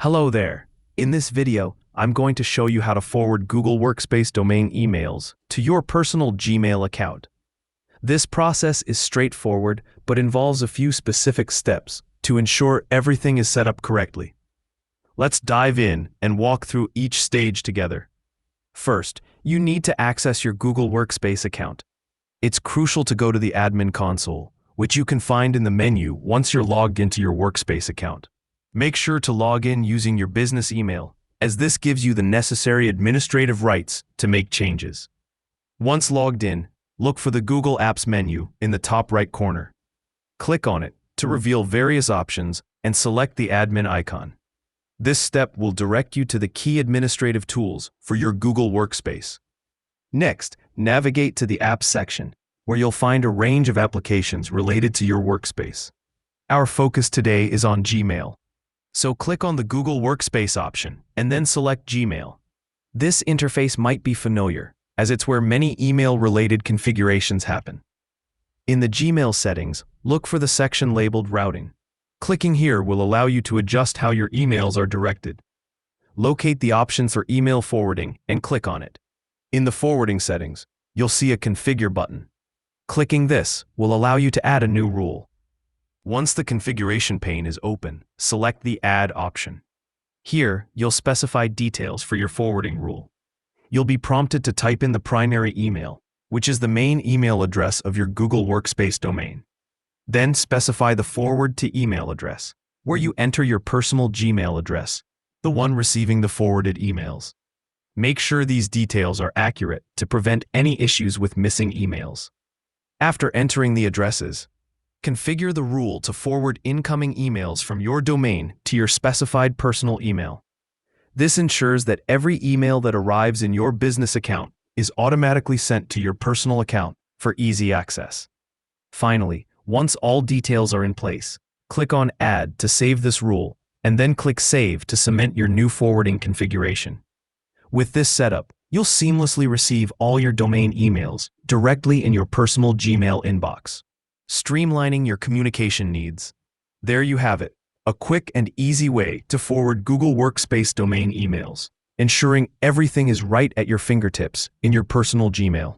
Hello there. In this video, I'm going to show you how to forward Google Workspace domain emails to your personal Gmail account. This process is straightforward, but involves a few specific steps to ensure everything is set up correctly. Let's dive in and walk through each stage together. First, you need to access your Google Workspace account. It's crucial to go to the admin console, which you can find in the menu once you're logged into your Workspace account. Make sure to log in using your business email, as this gives you the necessary administrative rights to make changes. Once logged in, look for the Google Apps menu in the top right corner. Click on it to reveal various options and select the admin icon. This step will direct you to the key administrative tools for your Google Workspace. Next, navigate to the Apps section, where you'll find a range of applications related to your workspace. Our focus today is on Gmail. So click on the Google Workspace option and then select Gmail. This interface might be familiar, as it's where many email-related configurations happen. In the Gmail settings, look for the section labeled Routing. Clicking here will allow you to adjust how your emails are directed. Locate the option for email forwarding and click on it. In the forwarding settings, you'll see a Configure button. Clicking this will allow you to add a new rule. Once the configuration pane is open, select the Add option. Here, you'll specify details for your forwarding rule. You'll be prompted to type in the primary email, which is the main email address of your Google Workspace domain. Then specify the forward to email address, where you enter your personal Gmail address, the one receiving the forwarded emails. Make sure these details are accurate to prevent any issues with missing emails. After entering the addresses, configure the rule to forward incoming emails from your domain to your specified personal email. This ensures that every email that arrives in your business account is automatically sent to your personal account for easy access. Finally, once all details are in place, click on Add to save this rule, and then click Save to cement your new forwarding configuration. With this setup, you'll seamlessly receive all your domain emails directly in your personal Gmail inbox, streamlining your communication needs. There you have it, a quick and easy way to forward Google Workspace domain emails, ensuring everything is right at your fingertips in your personal Gmail.